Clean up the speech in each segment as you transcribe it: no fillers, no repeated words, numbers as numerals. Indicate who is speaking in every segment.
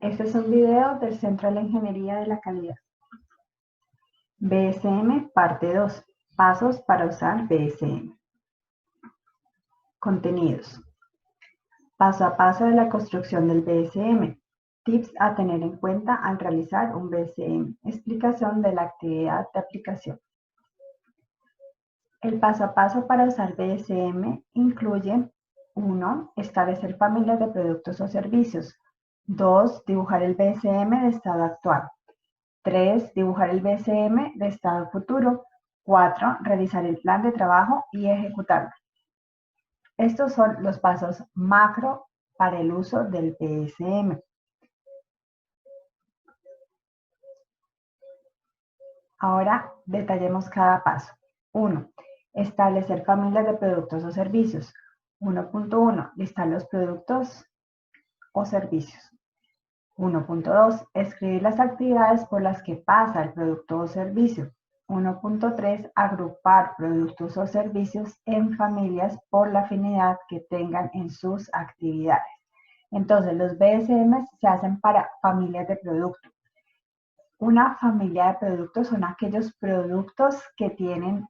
Speaker 1: Este es un video del Centro de la Ingeniería de la Calidad. BSM, parte 2. Pasos para usar BSM. Contenidos. Paso a paso de la construcción del BSM. Tips a tener en cuenta al realizar un BSM. Explicación de la actividad de aplicación. El paso a paso para usar BSM incluye 1. Establecer familias de productos o servicios. 2. Dibujar el BSM de estado actual. 3. Dibujar el BSM de estado futuro. 4. Realizar el plan de trabajo y ejecutarlo. Estos son los pasos macro para el uso del BSM. Ahora detallemos cada paso. 1. Establecer familias de productos o servicios. 1.1. Listar los productos o servicios. 1.2. Escribir las actividades por las que pasa el producto o servicio. 1.3. Agrupar productos o servicios en familias por la afinidad que tengan en sus actividades. Entonces, los BSM se hacen para familias de productos. Una familia de productos son aquellos productos que tienen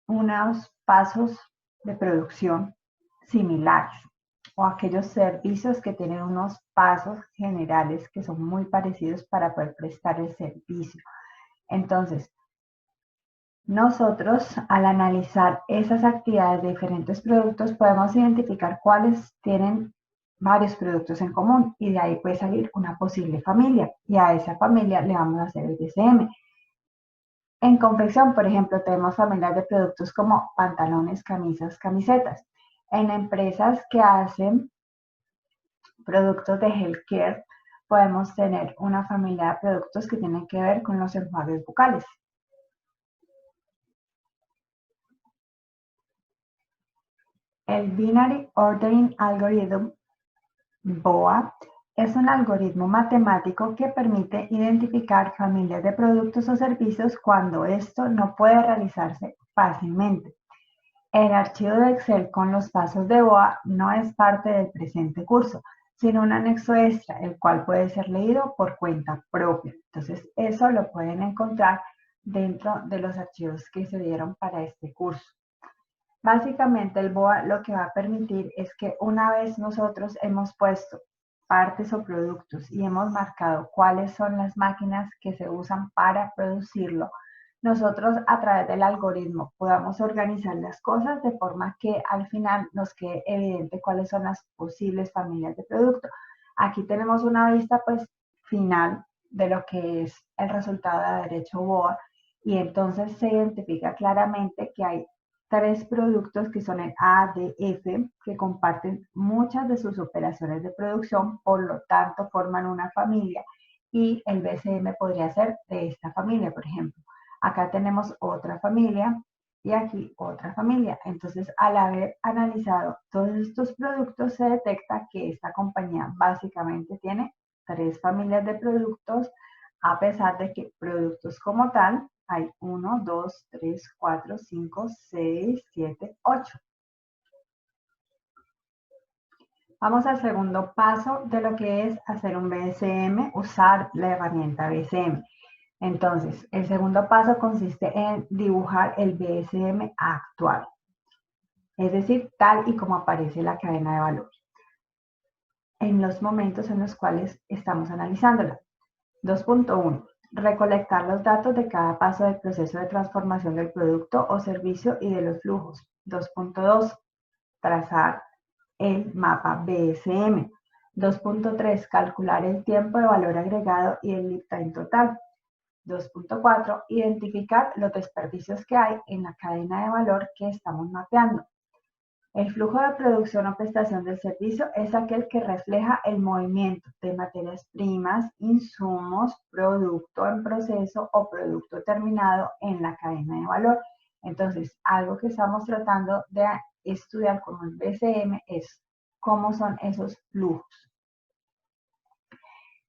Speaker 1: unos pasos de producción similares, o aquellos servicios que tienen unos pasos generales que son muy parecidos para poder prestar el servicio. Entonces, nosotros al analizar esas actividades de diferentes productos podemos identificar cuáles tienen varios productos en común y de ahí puede salir una posible familia y a esa familia le vamos a hacer el BSM. En confección, por ejemplo, tenemos familias de productos como pantalones, camisas, camisetas. En empresas que hacen productos de healthcare, podemos tener una familia de productos que tienen que ver con los enjuagues bucales. El Binary Ordering Algorithm, BOA, es un algoritmo matemático que permite identificar familias de productos o servicios cuando esto no puede realizarse fácilmente. El archivo de Excel con los pasos de BOA no es parte del presente curso, sino un anexo extra, el cual puede ser leído por cuenta propia. Entonces, eso lo pueden encontrar dentro de los archivos que se dieron para este curso. Básicamente, el BOA lo que va a permitir es que una vez nosotros hemos puesto partes o productos y hemos marcado cuáles son las máquinas que se usan para producirlo, nosotros a través del algoritmo podamos organizar las cosas de forma que al final nos quede evidente cuáles son las posibles familias de producto. Aquí tenemos una vista pues final de lo que es el resultado de haber hecho BOA y entonces se identifica claramente que hay 3 productos que son el A, D, F, que comparten muchas de sus operaciones de producción, por lo tanto forman una familia y el BSM podría ser de esta familia, por ejemplo. Acá tenemos otra familia y aquí otra familia. Entonces, al haber analizado todos estos productos, se detecta que esta compañía básicamente tiene 3 familias de productos, a pesar de que productos como tal hay 1, 2, 3, 4, 5, 6, 7, 8. Vamos al segundo paso de lo que es hacer un BSM, usar la herramienta BSM. Entonces, el segundo paso consiste en dibujar el BSM actual, es decir, tal y como aparece la cadena de valor, en los momentos en los cuales estamos analizándola. 2.1. Recolectar los datos de cada paso del proceso de transformación del producto o servicio y de los flujos. 2.2. Trazar el mapa BSM. 2.3. Calcular el tiempo de valor agregado y el lead time total. 2.4. Identificar los desperdicios que hay en la cadena de valor que estamos mapeando. El flujo de producción o prestación del servicio es aquel que refleja el movimiento de materias primas, insumos, producto en proceso o producto terminado en la cadena de valor. Entonces, algo que estamos tratando de estudiar con el BSM es cómo son esos flujos.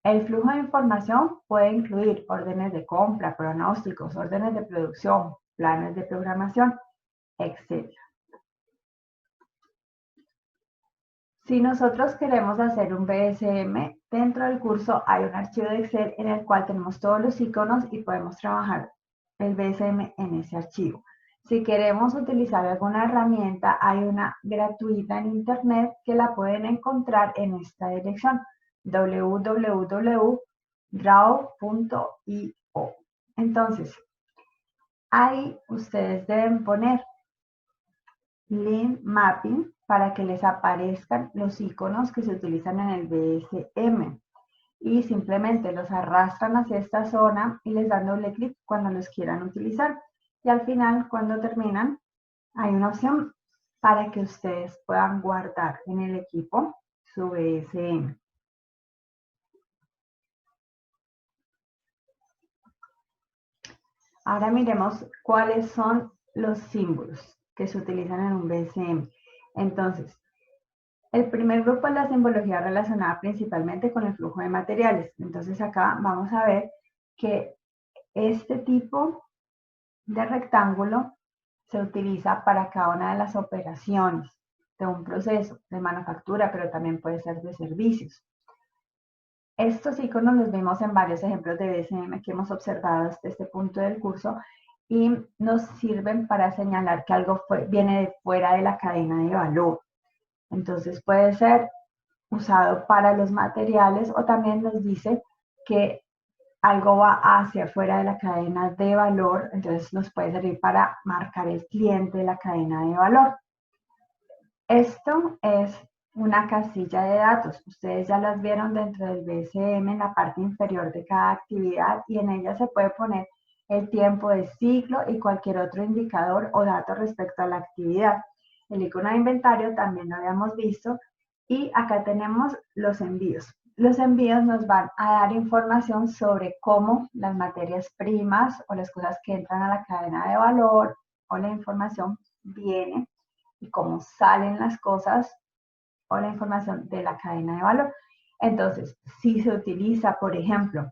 Speaker 1: El flujo de información puede incluir órdenes de compra, pronósticos, órdenes de producción, planes de programación, etc. Si nosotros queremos hacer un BSM, dentro del curso hay un archivo de Excel en el cual tenemos todos los iconos y podemos trabajar el BSM en ese archivo. Si queremos utilizar alguna herramienta, hay una gratuita en internet que la pueden encontrar en esta dirección, www.draw.io. Entonces, ahí ustedes deben poner link mapping para que les aparezcan los iconos que se utilizan en el BSM y simplemente los arrastran hacia esta zona y les dan doble clic cuando los quieran utilizar. Y al final, cuando terminan, hay una opción para que ustedes puedan guardar en el equipo su BSM. Ahora miremos cuáles son los símbolos que se utilizan en un BSM. Entonces, el primer grupo es la simbología relacionada principalmente con el flujo de materiales. Entonces acá vamos a ver que este tipo de rectángulo se utiliza para cada una de las operaciones de un proceso de manufactura, pero también puede ser de servicios. Estos iconos los vimos en varios ejemplos de BSM que hemos observado hasta este punto del curso y nos sirven para señalar que algo viene de fuera de la cadena de valor. Entonces puede ser usado para los materiales o también nos dice que algo va hacia afuera de la cadena de valor, entonces nos puede servir para marcar el cliente de la cadena de valor. Esto es una casilla de datos. Ustedes ya las vieron dentro del BSM en la parte inferior de cada actividad y en ella se puede poner el tiempo de ciclo y cualquier otro indicador o dato respecto a la actividad. El icono de inventario también lo habíamos visto y acá tenemos los envíos. Los envíos nos van a dar información sobre cómo las materias primas o las cosas que entran a la cadena de valor o la información viene y cómo salen las cosas o la información de la cadena de valor. Entonces, si se utiliza, por ejemplo,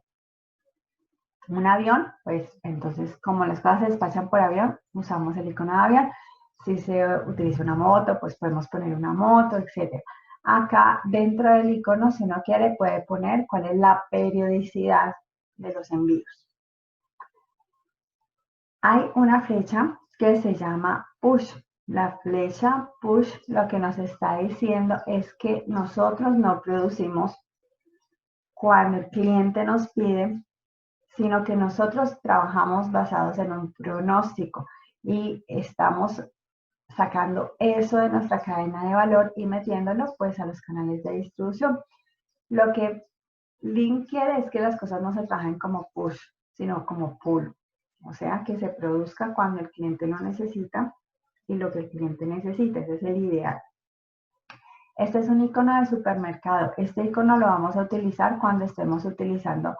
Speaker 1: un avión, pues entonces como las cosas se despachan por avión, usamos el icono de avión. Si se utiliza una moto, pues podemos poner una moto, etc. Acá dentro del icono, si uno quiere, puede poner cuál es la periodicidad de los envíos. Hay una flecha que se llama push. La flecha push lo que nos está diciendo es que nosotros no producimos cuando el cliente nos pide, sino que nosotros trabajamos basados en un pronóstico y estamos sacando eso de nuestra cadena de valor y metiéndolo pues a los canales de distribución. Lo que Lean quiere es que las cosas no se trabajen como push, sino como pull. O sea, que se produzca cuando el cliente lo necesita y lo que el cliente necesita. Ese es el ideal. Este es un icono de supermercado. Este icono lo vamos a utilizar cuando estemos utilizando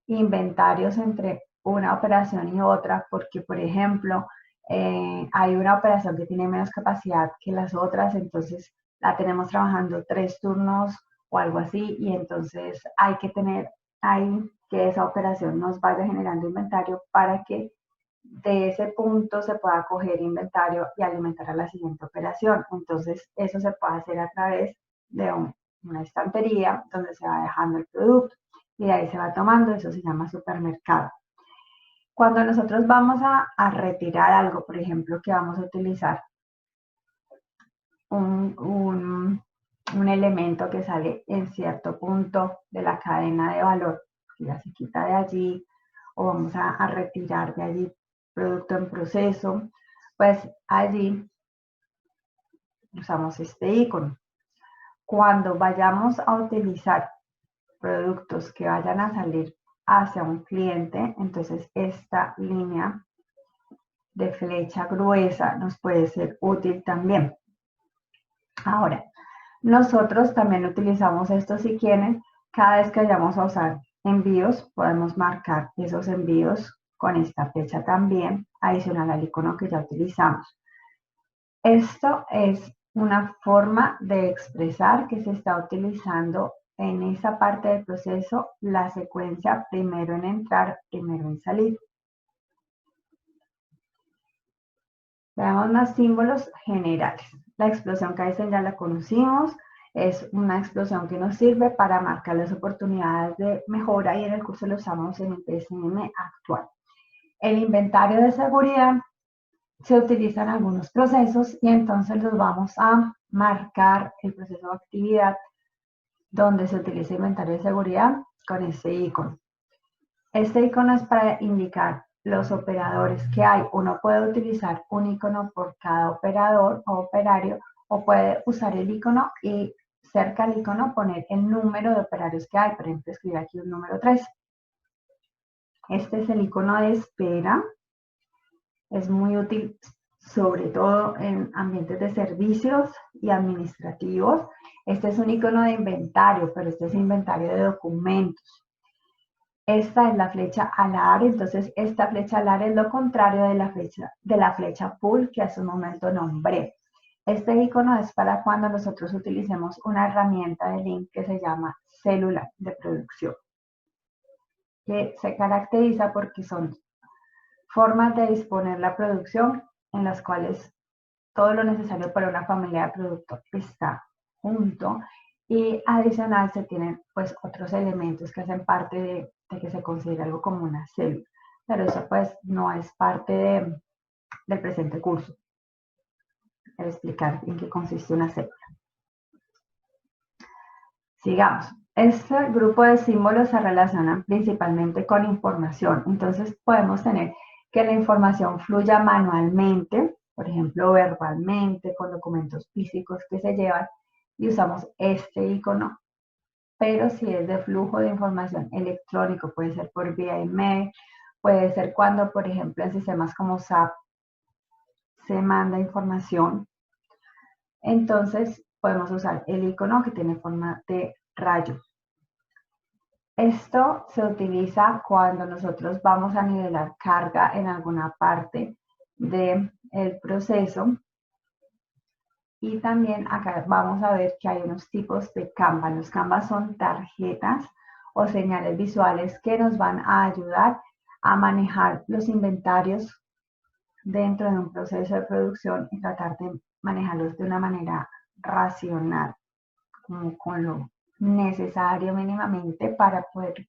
Speaker 1: inventarios entre una operación y otra, porque, por ejemplo, hay una operación que tiene menos capacidad que las otras, entonces la tenemos trabajando 3 turnos o algo así, y entonces hay que tener ahí que esa operación nos vaya generando inventario para que de ese punto se pueda coger inventario y alimentar a la siguiente operación. Entonces, eso se puede hacer a través de una estantería donde se va dejando el producto y de ahí se va tomando, eso se llama supermercado. Cuando nosotros vamos a retirar algo, por ejemplo, que vamos a utilizar un elemento que sale en cierto punto de la cadena de valor, que ya se quita de allí, o vamos a retirar de allí producto en proceso, pues allí usamos este icono. Cuando vayamos a utilizar productos que vayan a salir hacia un cliente, entonces esta línea de flecha gruesa nos puede ser útil también. Ahora, nosotros también utilizamos esto si quieren, cada vez que vayamos a usar envíos, podemos marcar esos envíos con esta flecha también, adicional al icono que ya utilizamos. Esto es una forma de expresar que se está utilizando en esa parte del proceso la secuencia primero en entrar, primero en salir. Veamos más símbolos generales. La explosión Kaizen ya la conocimos. Es una explosión que nos sirve para marcar las oportunidades de mejora y en el curso lo usamos en el PSM actual. El inventario de seguridad se utilizan algunos procesos y entonces los vamos a marcar el proceso de actividad donde se utiliza inventario de seguridad con este icono. Este icono es para indicar los operadores que hay. Uno puede utilizar un icono por cada operador o operario o puede usar el icono y cerca del icono poner el número de operarios que hay. Por ejemplo, escribir aquí un número 3. Este es el icono de espera. Es muy útil sobre todo en ambientes de servicios y administrativos. Este es un icono de inventario, pero este es inventario de documentos. Esta es la flecha alar, entonces esta flecha alar es lo contrario de la flecha pull que hace un momento nombré. Este icono es para cuando nosotros utilicemos una herramienta de link que se llama célula de producción, que se caracteriza porque son formas de disponer la producción en las cuales todo lo necesario para una familia de producto está junto y adicional se tienen pues otros elementos que hacen parte de que se considera algo como una célula, pero eso pues no es parte del presente curso, el explicar en qué consiste una célula. Sigamos. Este grupo de símbolos se relacionan principalmente con información, entonces podemos tener que la información fluya manualmente, por ejemplo verbalmente, con documentos físicos que se llevan y usamos este icono, pero si es de flujo de información electrónico, puede ser por vía email, puede ser cuando, por ejemplo, en sistemas como SAP se manda información, entonces podemos usar el icono que tiene forma de rayo. Esto se utiliza cuando nosotros vamos a nivelar carga en alguna parte del proceso. Y también acá vamos a ver que hay unos tipos de Kanban. Los Kanban son tarjetas o señales visuales que nos van a ayudar a manejar los inventarios dentro de un proceso de producción y tratar de manejarlos de una manera racional, como con lo necesario mínimamente para poder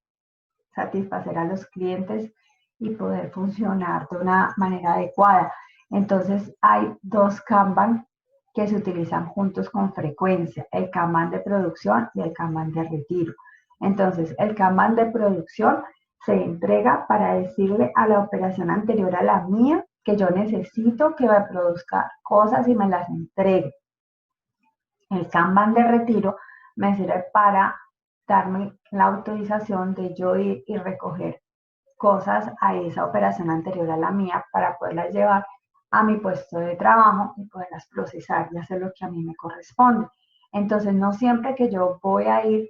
Speaker 1: satisfacer a los clientes y poder funcionar de una manera adecuada. Entonces hay dos Kanban que se utilizan juntos con frecuencia, el Kanban de producción y el Kanban de retiro. Entonces el Kanban de producción se entrega para decirle a la operación anterior a la mía que yo necesito que me produzca cosas y me las entregue. El Kanban de retiro me sirve para darme la autorización de yo ir y recoger cosas a esa operación anterior a la mía para poderlas llevar a mi puesto de trabajo y poderlas procesar y hacer lo que a mí me corresponde. Entonces, no siempre que yo voy a ir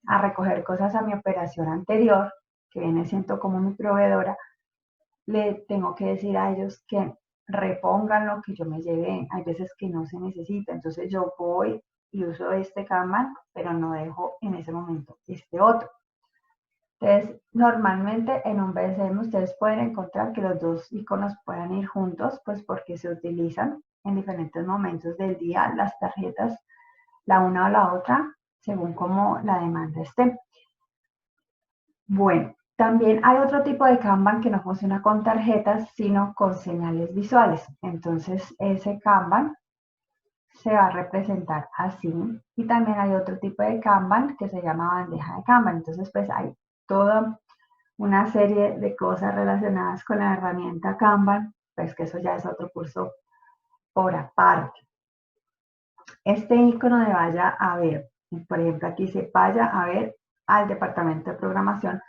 Speaker 1: a recoger cosas a mi operación anterior, que viene siendo como mi proveedora, le tengo que decir a ellos que repongan lo que yo me llevé. Hay veces que no se necesita, entonces yo voy y uso este Kanban, pero no dejo en ese momento este otro. Entonces, normalmente en un BSM ustedes pueden encontrar que los dos iconos puedan ir juntos, pues porque se utilizan en diferentes momentos del día las tarjetas, la una o la otra, según como la demanda esté. Bueno, también hay otro tipo de Kanban que no funciona con tarjetas, sino con señales visuales. Entonces, ese Kanban se va a representar así. Y también hay otro tipo de Kanban que se llama bandeja de Kanban. Entonces, pues hay toda una serie de cosas relacionadas con la herramienta Kanban, pues que eso ya es otro curso por aparte. Este icono de vaya a ver, por ejemplo, aquí dice vaya a ver al departamento de programación.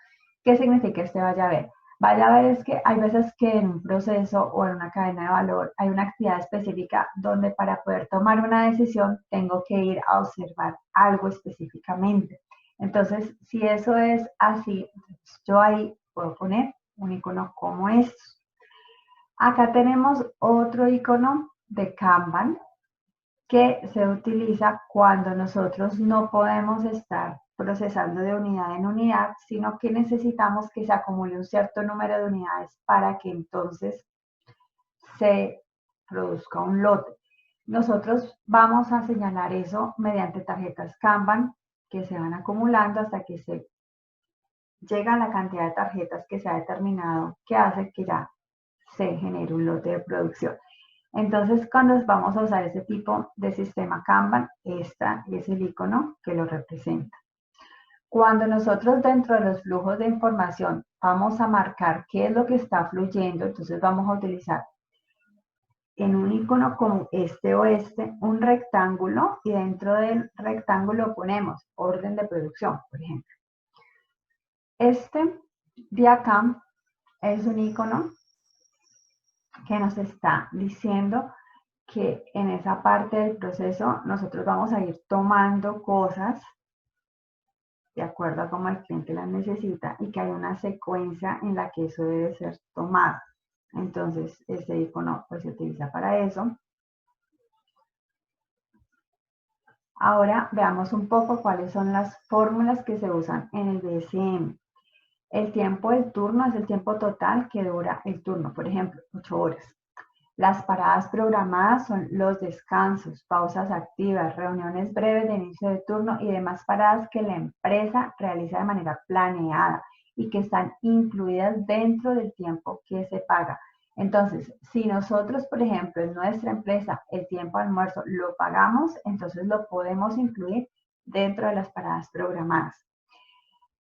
Speaker 1: ¿Qué significa este vaya a ver? Vaya a ver es que hay veces que en un proceso o en una cadena de valor hay una actividad específica donde para poder tomar una decisión tengo que ir a observar algo específicamente. Entonces, si eso es así, yo ahí puedo poner un icono como estos. Acá tenemos otro icono de Kanban que se utiliza cuando nosotros no podemos estar procesando de unidad en unidad, sino que necesitamos que se acumule un cierto número de unidades para que entonces se produzca un lote. Nosotros vamos a señalar eso mediante tarjetas Kanban que se van acumulando hasta que se llega a la cantidad de tarjetas que se ha determinado que hace que ya se genere un lote de producción. Entonces, cuando vamos a usar ese tipo de sistema Kanban, esta es el icono que lo representa. Cuando nosotros dentro de los flujos de información vamos a marcar qué es lo que está fluyendo, entonces vamos a utilizar en un icono como este o este, un rectángulo, y dentro del rectángulo ponemos orden de producción, por ejemplo. Este de acá es un icono que nos está diciendo que en esa parte del proceso nosotros vamos a ir tomando cosas de acuerdo a cómo el cliente las necesita y que hay una secuencia en la que eso debe ser tomado. Entonces, este icono pues se utiliza para eso. Ahora veamos un poco cuáles son las fórmulas que se usan en el BSM. El tiempo del turno es el tiempo total que dura el turno, por ejemplo, 8 horas. Las paradas programadas son los descansos, pausas activas, reuniones breves de inicio de turno y demás paradas que la empresa realiza de manera planeada y que están incluidas dentro del tiempo que se paga. Entonces, si nosotros, por ejemplo, en nuestra empresa el tiempo de almuerzo lo pagamos, entonces lo podemos incluir dentro de las paradas programadas.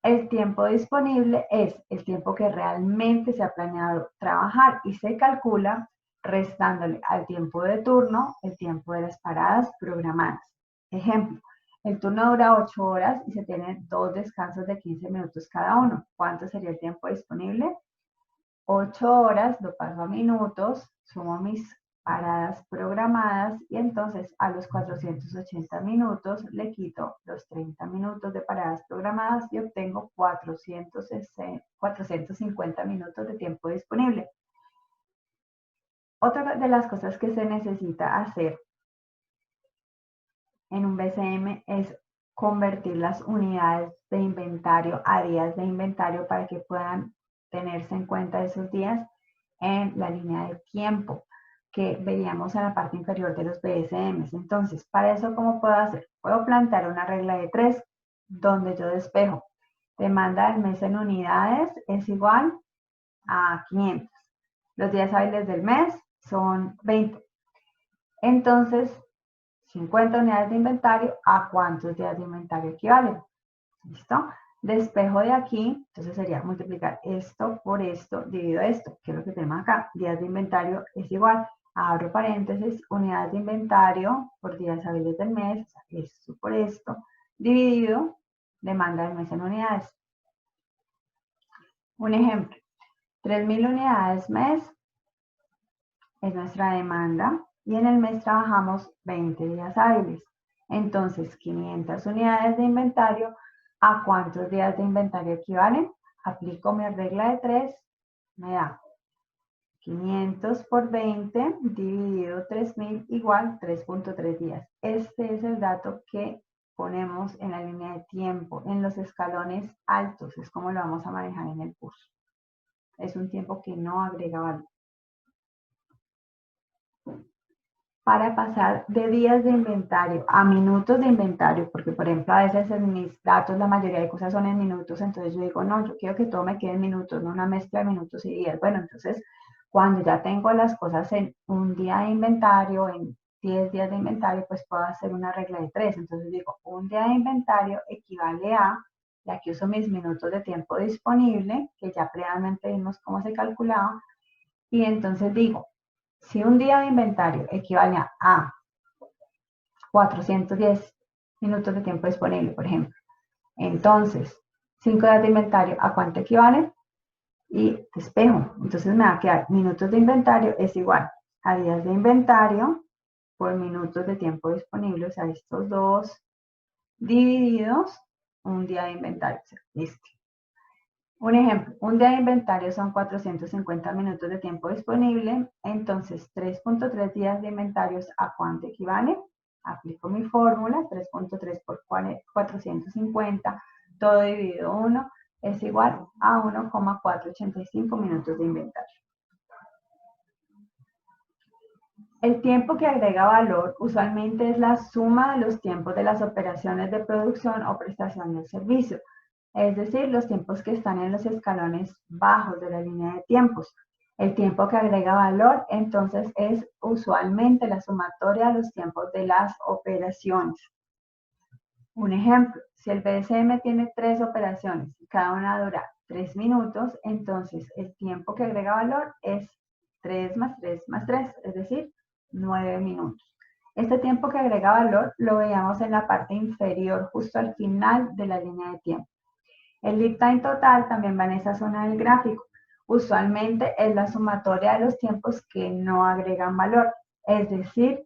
Speaker 1: El tiempo disponible es el tiempo que realmente se ha planeado trabajar y se calcula restándole al tiempo de turno el tiempo de las paradas programadas. Ejemplo, el turno dura 8 horas y se tienen 2 descansos de 15 minutos cada uno. ¿Cuánto sería el tiempo disponible? 8 horas, lo paso a minutos, sumo mis paradas programadas y entonces a los 480 minutos le quito los 30 minutos de paradas programadas y obtengo 450 minutos de tiempo disponible. Otra de las cosas que se necesita hacer en un BCM es convertir las unidades de inventario a días de inventario para que puedan tenerse en cuenta esos días en la línea de tiempo que veíamos en la parte inferior de los BSMs. Entonces, para eso, ¿cómo puedo hacer? Puedo plantear una regla de 3 donde yo despejo. Demanda del mes en unidades es igual a 500. Los días hábiles del mes son 20. Entonces, 50 unidades de inventario, ¿a cuántos días de inventario equivalen? ¿Listo? Despejo de aquí, entonces sería multiplicar esto por esto, divido esto, que es lo que tenemos acá. Días de inventario es igual, abro paréntesis, unidades de inventario por días hábiles del mes, o sea, esto por esto, dividido demanda del mes en unidades. Un ejemplo, 3.000 unidades mes es nuestra demanda y en el mes trabajamos 20 días hábiles. Entonces, 500 unidades de inventario, ¿a cuántos días de inventario equivalen? Aplico mi regla de 3, me da 500 por 20 dividido 3.000 igual 3.3 días. Este es el dato que ponemos en la línea de tiempo, en los escalones altos, es como lo vamos a manejar en el curso. Es un tiempo que no agrega valor. Para pasar de días de inventario a minutos de inventario, porque por ejemplo a veces en mis datos la mayoría de cosas son en minutos, entonces yo digo, no, yo quiero que todo me quede en minutos, no una mezcla de minutos y días. Bueno, entonces cuando ya tengo las cosas en un día de inventario, en 10 días de inventario, pues puedo hacer una regla de 3. Entonces digo, un día de inventario equivale a, y aquí uso mis minutos de tiempo disponible, que ya previamente vimos cómo se calculaba, y entonces digo, si un día de inventario equivale a 410 minutos de tiempo disponible, por ejemplo, entonces 5 días de inventario, ¿a cuánto equivalen? Y despejo. Entonces me va a quedar minutos de inventario es igual a días de inventario por minutos de tiempo disponible, o sea, estos dos divididos un día de inventario. O sea, listo. Un ejemplo, un día de inventario son 450 minutos de tiempo disponible, entonces 3.3 días de inventarios, ¿a cuánto equivale? Aplico mi fórmula, 3.3 por 450, todo dividido 1 es igual a 1,485 minutos de inventario. El tiempo que agrega valor usualmente es la suma de los tiempos de las operaciones de producción o prestación del servicio, es decir, los tiempos que están en los escalones bajos de la línea de tiempos. El tiempo que agrega valor, entonces, es usualmente la sumatoria de los tiempos de las operaciones. Un ejemplo, si el BSM tiene 3 operaciones y cada una dura 3 minutos, entonces el tiempo que agrega valor es 3 más 3 más 3, es decir, 9 minutos. Este tiempo que agrega valor lo veíamos en la parte inferior, justo al final de la línea de tiempo. El lead time total también va en esa zona del gráfico. Usualmente es la sumatoria de los tiempos que no agregan valor, es decir,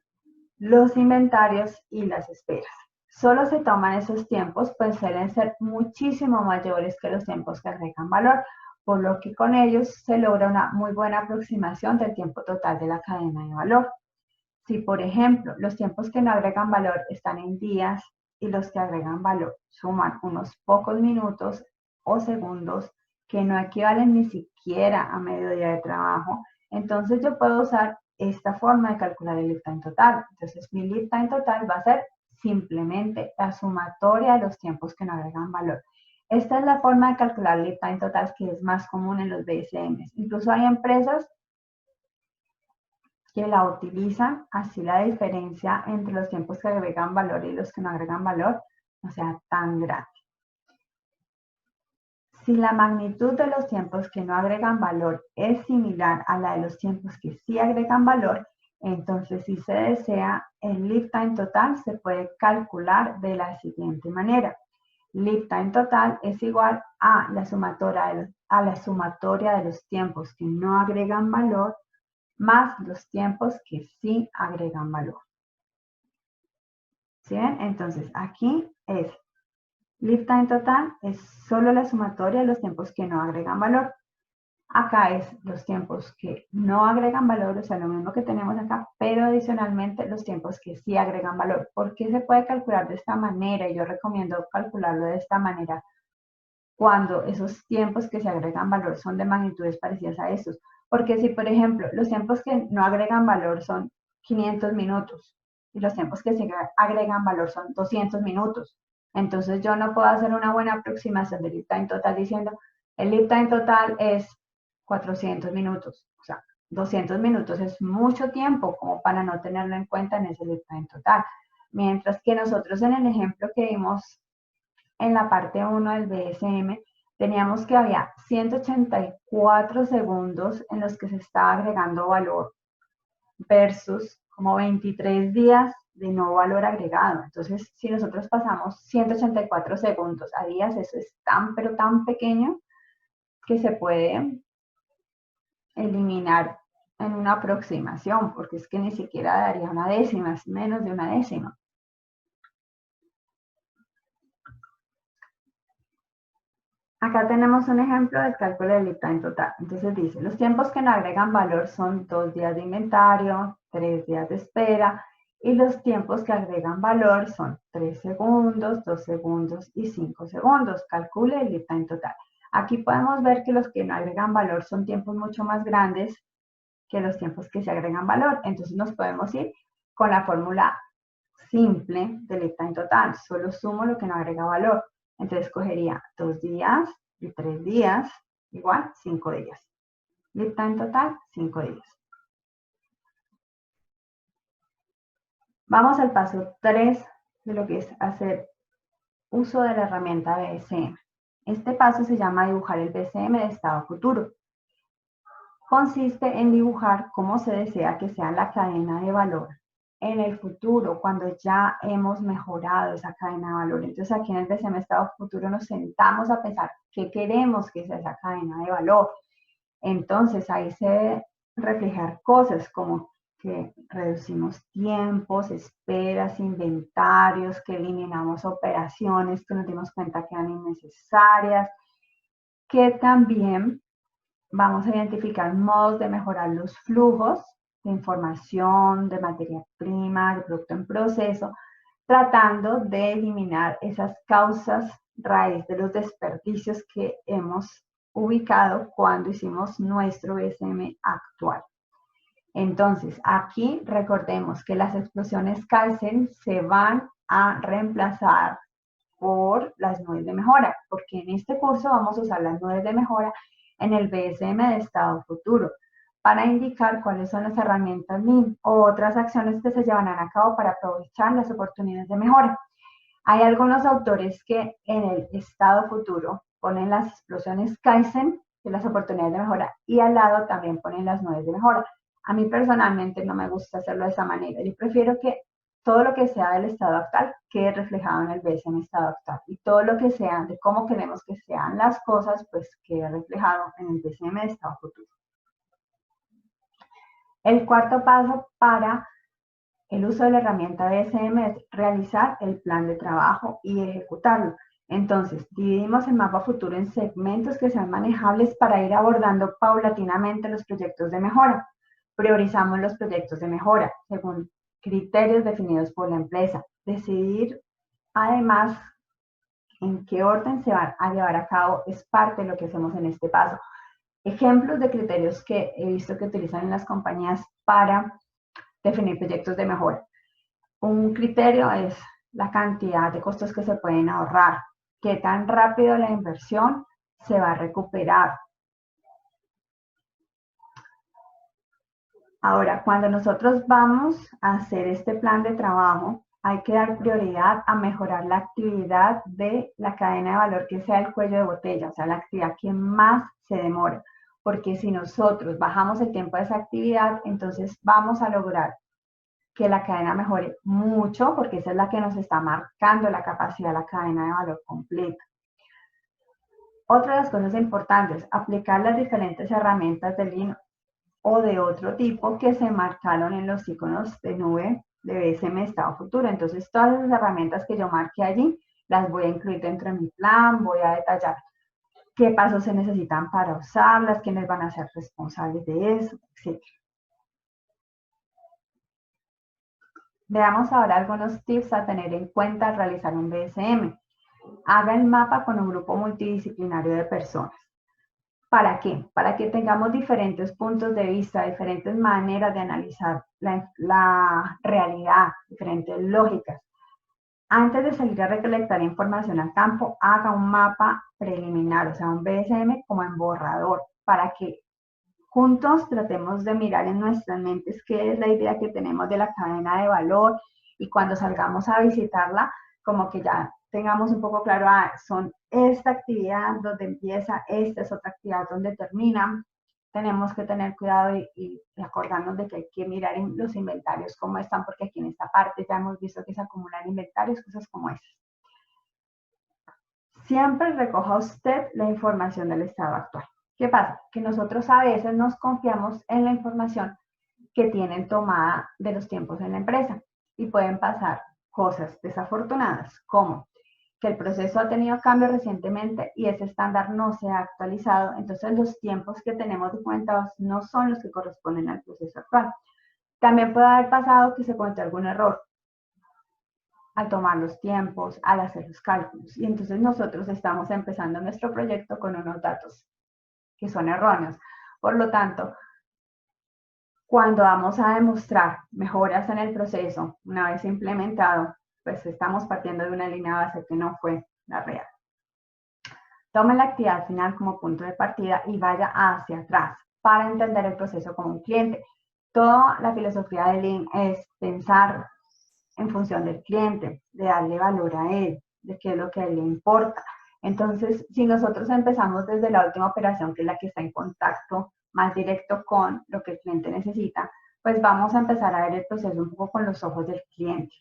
Speaker 1: los inventarios y las esperas. Solo se toman esos tiempos, pues suelen ser muchísimo mayores que los tiempos que agregan valor, por lo que con ellos se logra una muy buena aproximación del tiempo total de la cadena de valor. Si, por ejemplo, los tiempos que no agregan valor están en días y los que agregan valor suman unos pocos minutos o segundos que no equivalen ni siquiera a medio día de trabajo, entonces yo puedo usar esta forma de calcular el lead time total. Entonces mi lead time total va a ser simplemente la sumatoria de los tiempos que no agregan valor. Esta es la forma de calcular lead time total que es más común en los BSMs. Incluso hay empresas que la utilizan, así la diferencia entre los tiempos que agregan valor y los que no agregan valor no sea tan grande. Si la magnitud de los tiempos que no agregan valor es similar a la de los tiempos que sí agregan valor, entonces si se desea, el lead time total se puede calcular de la siguiente manera. Lead time total es igual a la sumatoria de los tiempos que no agregan valor más los tiempos que sí agregan valor. ¿Sí ven? Entonces, aquí es lead time total, es solo la sumatoria de los tiempos que no agregan valor. Acá es los tiempos que no agregan valor, o sea, lo mismo que tenemos acá, pero adicionalmente los tiempos que sí agregan valor. ¿Por qué se puede calcular de esta manera? Y yo recomiendo calcularlo de esta manera cuando esos tiempos que se agregan valor son de magnitudes parecidas a estos. Porque si, por ejemplo, los tiempos que no agregan valor son 500 minutos y los tiempos que sí agregan valor son 200 minutos, entonces yo no puedo hacer una buena aproximación del lead time total diciendo el lead time total es 400 minutos. O sea, 200 minutos es mucho tiempo como para no tenerlo en cuenta en ese lead time total. Mientras que nosotros en el ejemplo que vimos en la parte 1 del BSM, teníamos que había 184 segundos en los que se estaba agregando valor versus como 23 días de no valor agregado. Entonces, si nosotros pasamos 184 segundos a días, eso es tan, pero tan pequeño que se puede eliminar en una aproximación, porque es que ni siquiera daría una décima, es menos de una décima. Acá tenemos un ejemplo del cálculo del lead time total. Entonces dice, los tiempos que no agregan valor son 2 días de inventario, 3 días de espera, y los tiempos que agregan valor son 3 segundos, 2 segundos y 5 segundos. Calcule el lead time total. Aquí podemos ver que los que no agregan valor son tiempos mucho más grandes que los tiempos que se agregan valor. Entonces nos podemos ir con la fórmula simple del lead time total. Solo sumo lo que no agrega valor. Entonces cogería 2 días y 3 días igual 5 días. Lead time total, 5 días. Vamos al paso 3 de lo que es hacer uso de la herramienta BSM. Este paso se llama dibujar el BSM de estado futuro. Consiste en dibujar cómo se desea que sea la cadena de valor en el futuro, cuando ya hemos mejorado esa cadena de valor. Entonces aquí en el BSM estado futuro nos sentamos a pensar qué queremos que sea esa cadena de valor. Entonces ahí se debe reflejar cosas como que reducimos tiempos, esperas, inventarios, que eliminamos operaciones que nos dimos cuenta que eran innecesarias, que también vamos a identificar modos de mejorar los flujos de información, de materia prima, de producto en proceso, tratando de eliminar esas causas raíz de los desperdicios que hemos ubicado cuando hicimos nuestro BSM actual. Entonces, aquí recordemos que las explosiones Kaizen se van a reemplazar por las nubes de mejora, porque en este curso vamos a usar las nubes de mejora en el BSM de estado futuro para indicar cuáles son las herramientas Lean o otras acciones que se llevarán a cabo para aprovechar las oportunidades de mejora. Hay algunos autores que en el estado futuro ponen las explosiones Kaizen de las oportunidades de mejora y al lado también ponen las nubes de mejora. A mí personalmente no me gusta hacerlo de esa manera. Yo prefiero que todo lo que sea del estado actual quede reflejado en el BSM estado actual y todo lo que sea de cómo queremos que sean las cosas, pues quede reflejado en el BSM de estado futuro. El cuarto paso para el uso de la herramienta BSM es realizar el plan de trabajo y ejecutarlo. Entonces, dividimos el mapa futuro en segmentos que sean manejables para ir abordando paulatinamente los proyectos de mejora. Priorizamos los proyectos de mejora según criterios definidos por la empresa. Decidir, además, en qué orden se van a llevar a cabo es parte de lo que hacemos en este paso. Ejemplos de criterios que he visto que utilizan en las compañías para definir proyectos de mejora. Un criterio es la cantidad de costos que se pueden ahorrar, qué tan rápido la inversión se va a recuperar. Ahora, cuando nosotros vamos a hacer este plan de trabajo, hay que dar prioridad a mejorar la actividad de la cadena de valor que sea el cuello de botella, o sea, la actividad que más se demora. Porque si nosotros bajamos el tiempo de esa actividad, entonces vamos a lograr que la cadena mejore mucho, porque esa es la que nos está marcando la capacidad de la cadena de valor completa. Otra de las cosas importantes, aplicar las diferentes herramientas de Lean o de otro tipo que se marcaron en los iconos de nube de BSM estado futuro. Entonces, todas las herramientas que yo marqué allí, las voy a incluir dentro de mi plan, voy a detallar qué pasos se necesitan para usarlas, quiénes van a ser responsables de eso, etc. Veamos ahora algunos tips a tener en cuenta al realizar un BSM. Haga el mapa con un grupo multidisciplinario de personas. ¿Para qué? Para que tengamos diferentes puntos de vista, diferentes maneras de analizar la realidad, diferentes lógicas. Antes de salir a recolectar información al campo, haga un mapa preliminar, o sea, un BSM como en borrador, para que juntos tratemos de mirar en nuestras mentes qué es la idea que tenemos de la cadena de valor y cuando salgamos a visitarla, como que ya tengamos un poco claro, son esta actividad donde empieza, esta es otra actividad donde termina. Tenemos que tener cuidado y acordarnos de que hay que mirar en los inventarios cómo están, porque aquí en esta parte ya hemos visto que se acumulan inventarios, cosas como esas. Siempre recoja usted la información del estado actual. ¿Qué pasa? Que nosotros a veces nos confiamos en la información que tienen tomada de los tiempos en la empresa y pueden pasar cosas desafortunadas, como que el proceso ha tenido cambios recientemente y ese estándar no se ha actualizado, entonces los tiempos que tenemos documentados no son los que corresponden al proceso actual. También puede haber pasado que se cometió algún error al tomar los tiempos, al hacer los cálculos, y entonces nosotros estamos empezando nuestro proyecto con unos datos que son erróneos. Por lo tanto, cuando vamos a demostrar mejoras en el proceso, una vez implementado, pues estamos partiendo de una línea base que no fue la real. Tome la actividad final como punto de partida y vaya hacia atrás para entender el proceso como un cliente. Toda la filosofía de Lean es pensar en función del cliente, de darle valor a él, de qué es lo que a él le importa. Entonces, si nosotros empezamos desde la última operación, que es la que está en contacto más directo con lo que el cliente necesita, pues vamos a empezar a ver el proceso un poco con los ojos del cliente,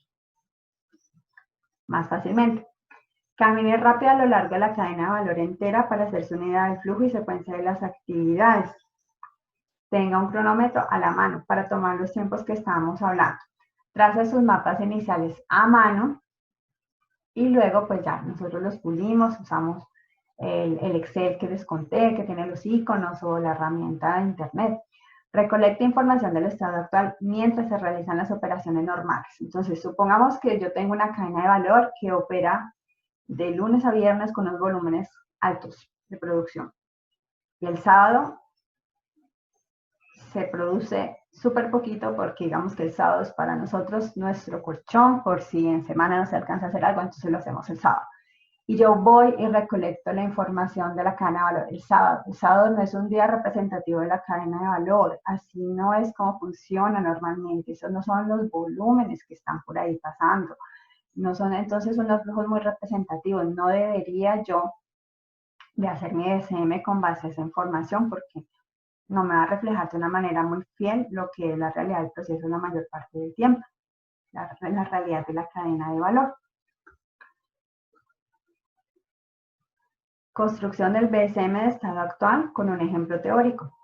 Speaker 1: más fácilmente. Camine rápido a lo largo de la cadena de valor entera para hacerse una idea del flujo y secuencia de las actividades. Tenga un cronómetro a la mano para tomar los tiempos que estábamos hablando. Trace sus mapas iniciales a mano y luego pues ya nosotros los pulimos, usamos el Excel que les conté, que tiene los iconos o la herramienta de internet. Recolecta información del estado actual mientras se realizan las operaciones normales. Entonces, supongamos que yo tengo una cadena de valor que opera de lunes a viernes con unos volúmenes altos de producción. Y el sábado se produce súper poquito porque digamos que el sábado es para nosotros nuestro colchón, por si en semana no se alcanza a hacer algo, entonces lo hacemos el sábado. Y yo voy y recolecto la información de la cadena de valor el sábado. El sábado no es un día representativo de la cadena de valor, así no es como funciona normalmente, esos no son los volúmenes que están por ahí pasando, no son entonces unos flujos muy representativos, no debería yo de hacer mi DCM con base a esa información porque no me va a reflejar de una manera muy fiel lo que es la realidad del proceso la mayor parte del tiempo, la realidad de la cadena de valor. Construcción del BSM de estado actual con un ejemplo teórico.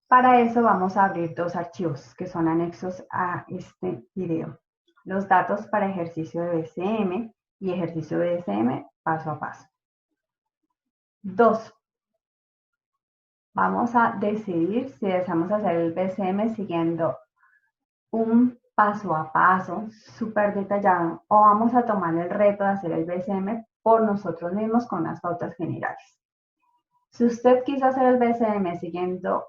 Speaker 1: Para eso vamos a abrir dos archivos que son anexos a este video. Los datos para ejercicio de BSM y ejercicio de BSM paso a paso. 2. Vamos a decidir si deseamos hacer el BSM siguiendo un paso a paso súper detallado o vamos a tomar el reto de hacer el BSM por nosotros mismos con las pautas generales. Si usted quiso hacer el BSM siguiendo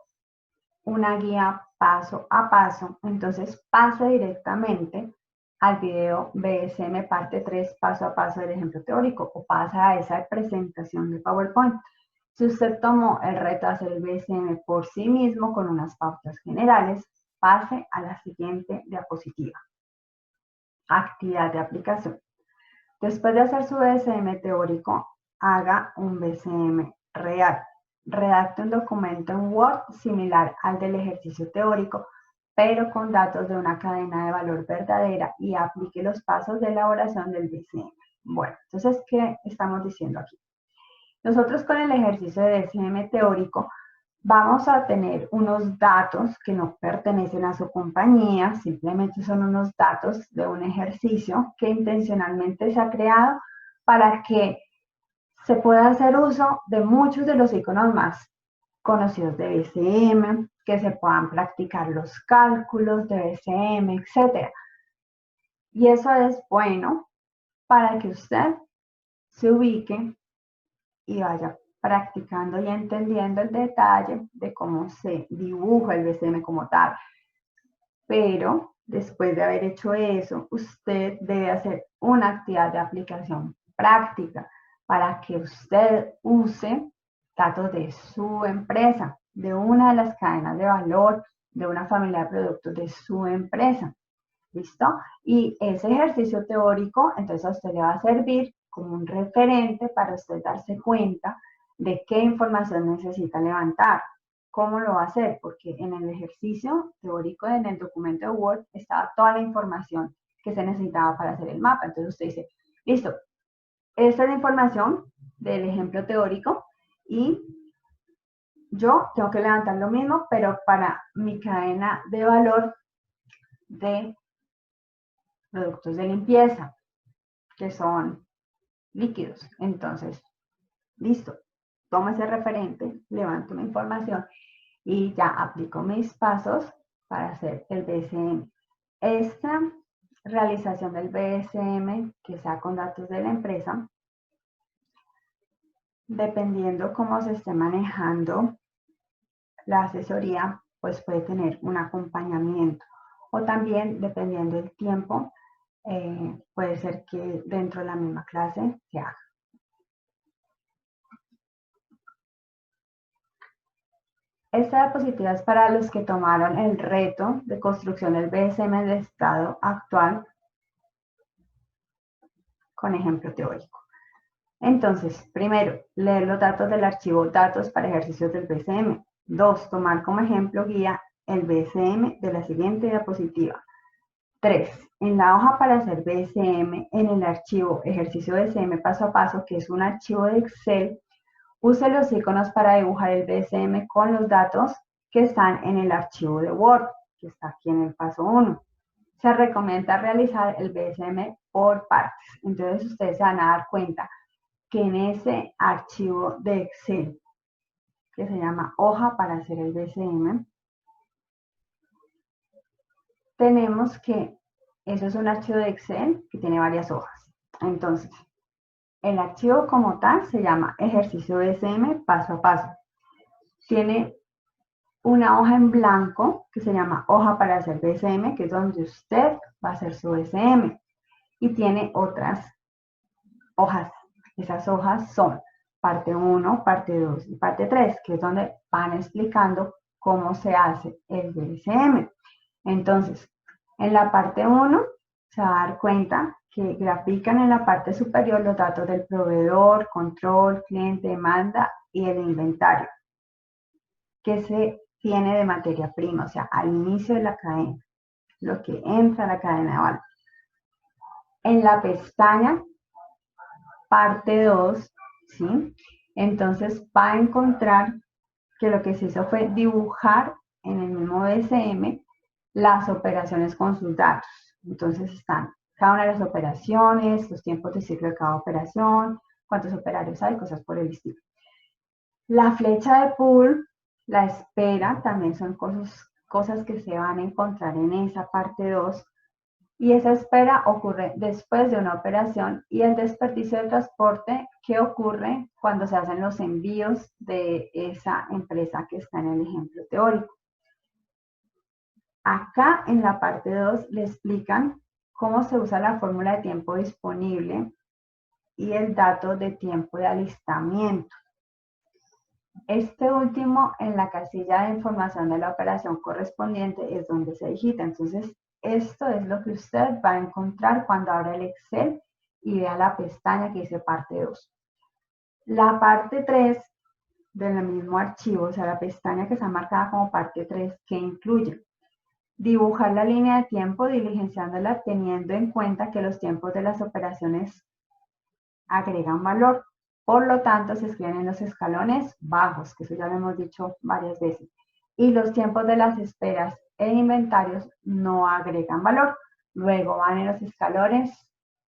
Speaker 1: una guía paso a paso, entonces pase directamente al video BSM parte 3 paso a paso del ejemplo teórico o pasa a esa presentación de PowerPoint. Si usted tomó el reto de hacer el BSM por sí mismo con unas pautas generales, pase a la siguiente diapositiva. Actividad de aplicación. Después de hacer su BSM teórico, haga un BSM real. Redacte un documento en Word similar al del ejercicio teórico, pero con datos de una cadena de valor verdadera y aplique los pasos de elaboración del BSM. Bueno, entonces, ¿qué estamos diciendo aquí? Nosotros con el ejercicio de BSM teórico vamos a tener unos datos que no pertenecen a su compañía, simplemente son unos datos de un ejercicio que intencionalmente se ha creado para que se puede hacer uso de muchos de los iconos más conocidos de BSM, que se puedan practicar los cálculos de BSM, etc. Y eso es bueno para que usted se ubique y vaya practicando y entendiendo el detalle de cómo se dibuja el BSM como tal. Pero después de haber hecho eso, usted debe hacer una actividad de aplicación práctica para que usted use datos de su empresa, de una de las cadenas de valor, de una familia de productos de su empresa. ¿Listo? Y ese ejercicio teórico, entonces a usted le va a servir como un referente para usted darse cuenta de qué información necesita levantar. ¿Cómo lo va a hacer? Porque en el ejercicio teórico, en el documento de Word, estaba toda la información que se necesitaba para hacer el mapa. Entonces usted dice, listo, esta es la información del ejemplo teórico y yo tengo que levantar lo mismo, pero para mi cadena de valor de productos de limpieza, que son líquidos. Entonces, listo, tomo ese referente, levanto mi información y ya aplico mis pasos para hacer el BSM. Esta realización del BSM, que sea con datos de la empresa, dependiendo cómo se esté manejando la asesoría, pues puede tener un acompañamiento o también dependiendo del tiempo, puede ser que dentro de la misma clase se haga. Esta diapositiva es para los que tomaron el reto de construcción del BSM de estado actual con ejemplo teórico. Entonces, primero, leer los datos del archivo datos para ejercicios del BSM. 2, tomar como ejemplo guía el BSM de la siguiente diapositiva. 3, en la hoja para hacer BSM, en el archivo ejercicio BSM paso a paso, que es un archivo de Excel, use los iconos para dibujar el BSM con los datos que están en el archivo de Word, que está aquí en el paso 1. Se recomienda realizar el BSM por partes. Entonces ustedes se van a dar cuenta que en ese archivo de Excel, que se llama hoja para hacer el BSM, tenemos que, eso es un archivo de Excel que tiene varias hojas. Entonces, el archivo como tal se llama ejercicio BSM paso a paso. Tiene una hoja en blanco que se llama hoja para hacer BSM, que es donde usted va a hacer su BSM. Y tiene otras hojas. Esas hojas son parte 1, parte 2 y parte 3, que es donde van explicando cómo se hace el BSM. Entonces, en la parte 1 se va a dar cuenta que grafican en la parte superior los datos del proveedor, control, cliente, demanda y el inventario que se tiene de materia prima, o sea, al inicio de la cadena, lo que entra a la cadena de valor. En la pestaña parte 2, ¿sí? Entonces va a encontrar que lo que se hizo fue dibujar en el mismo BSM las operaciones con sus datos. Entonces están cada una de las operaciones, los tiempos de ciclo de cada operación, cuántos operarios hay, cosas por el estilo. La flecha de pool, la espera, también son cosas que se van a encontrar en esa parte 2. Y esa espera ocurre después de una operación y el desperdicio de transporte que ocurre cuando se hacen los envíos de esa empresa que está en el ejemplo teórico. Acá en la parte 2 le explican cómo se usa la fórmula de tiempo disponible y el dato de tiempo de alistamiento. Este último en la casilla de información de la operación correspondiente es donde se digita. Entonces, esto es lo que usted va a encontrar cuando abra el Excel y vea la pestaña que dice parte 2. La parte 3 del mismo archivo, o sea, la pestaña que está marcada como parte 3, que incluye dibujar la línea de tiempo diligenciándola teniendo en cuenta que los tiempos de las operaciones agregan valor. Por lo tanto, se escriben en los escalones bajos, que eso ya lo hemos dicho varias veces. Y los tiempos de las esperas e inventarios no agregan valor. Luego van en los escalones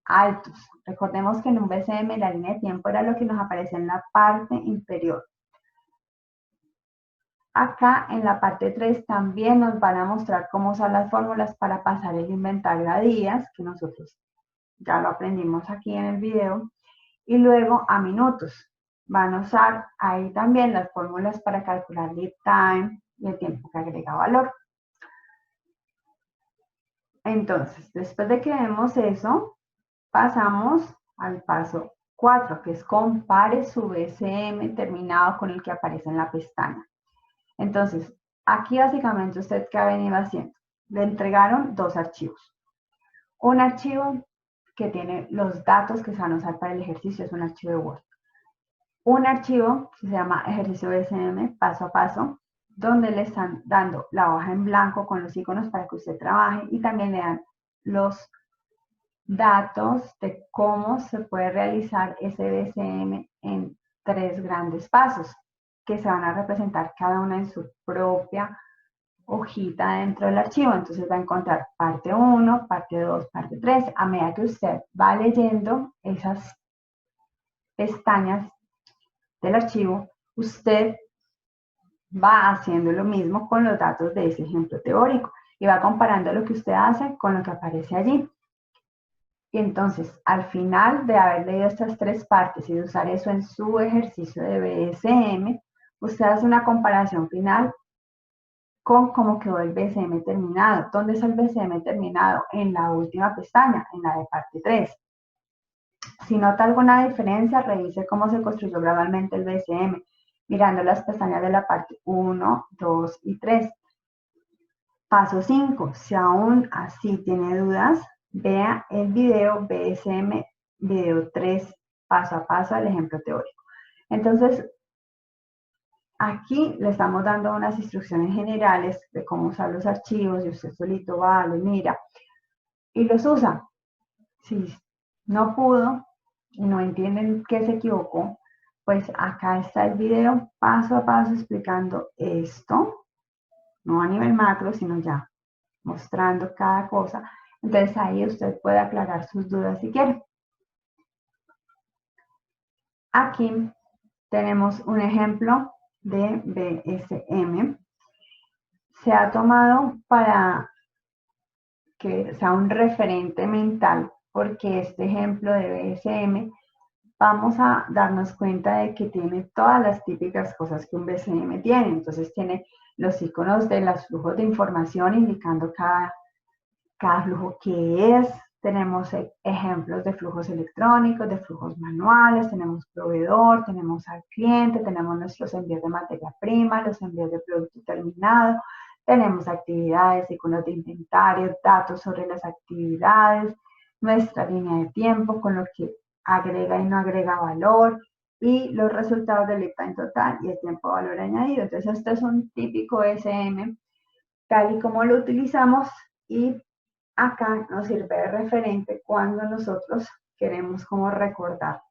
Speaker 1: altos. Recordemos que en un BCM la línea de tiempo era lo que nos aparece en la parte inferior. Acá en la parte 3 también nos van a mostrar cómo usar las fórmulas para pasar el inventario a días, que nosotros ya lo aprendimos aquí en el video. Y luego a minutos. Van a usar ahí también las fórmulas para calcular lead time y el tiempo que agrega valor. Entonces, después de que vemos eso, pasamos al paso 4, que es compare su BCM terminado con el que aparece en la pestaña. Entonces, aquí básicamente usted, ¿qué ha venido haciendo? Le entregaron dos archivos. Un archivo que tiene los datos que se van a usar para el ejercicio, es un archivo de Word. Un archivo que se llama ejercicio BSM paso a paso, donde le están dando la hoja en blanco con los iconos para que usted trabaje y también le dan los datos de cómo se puede realizar ese BSM en 3 grandes pasos que se van a representar cada una en su propia hojita dentro del archivo. Entonces va a encontrar parte 1, parte 2, parte 3. A medida que usted va leyendo esas pestañas del archivo, usted va haciendo lo mismo con los datos de ese ejemplo teórico y va comparando lo que usted hace con lo que aparece allí. Y entonces, al final de haber leído estas 3 partes y de usar eso en su ejercicio de BSM, usted hace una comparación final con cómo quedó el BSM terminado. ¿Dónde está el BSM terminado? En la última pestaña, en la de parte 3. Si nota alguna diferencia, revise cómo se construyó gradualmente el BSM, mirando las pestañas de la parte 1, 2 y 3. Paso 5. Si aún así tiene dudas, vea el video BSM video 3, paso a paso al ejemplo teórico. Entonces, aquí le estamos dando unas instrucciones generales de cómo usar los archivos y usted solito va, los mira y los usa. Si no pudo y no entienden qué se equivocó, pues acá está el video paso a paso explicando esto, no a nivel macro, sino ya mostrando cada cosa. Entonces ahí usted puede aclarar sus dudas si quiere. Aquí tenemos un ejemplo de BSM. Se ha tomado para que sea un referente mental, porque este ejemplo de BSM vamos a darnos cuenta de que tiene todas las típicas cosas que un BCM tiene. Entonces tiene los iconos de los flujos de información indicando cada flujo que es. Tenemos ejemplos de flujos electrónicos, de flujos manuales, tenemos proveedor, tenemos al cliente, tenemos nuestros envíos de materia prima, los envíos de producto terminado, tenemos actividades, iconos de inventario, datos sobre las actividades, nuestra línea de tiempo con lo que agrega y no agrega valor, y los resultados del lead time total y el tiempo de valor añadido. Entonces, este es un típico SM, tal y como lo utilizamos, y acá nos sirve de referente cuando nosotros queremos como recordar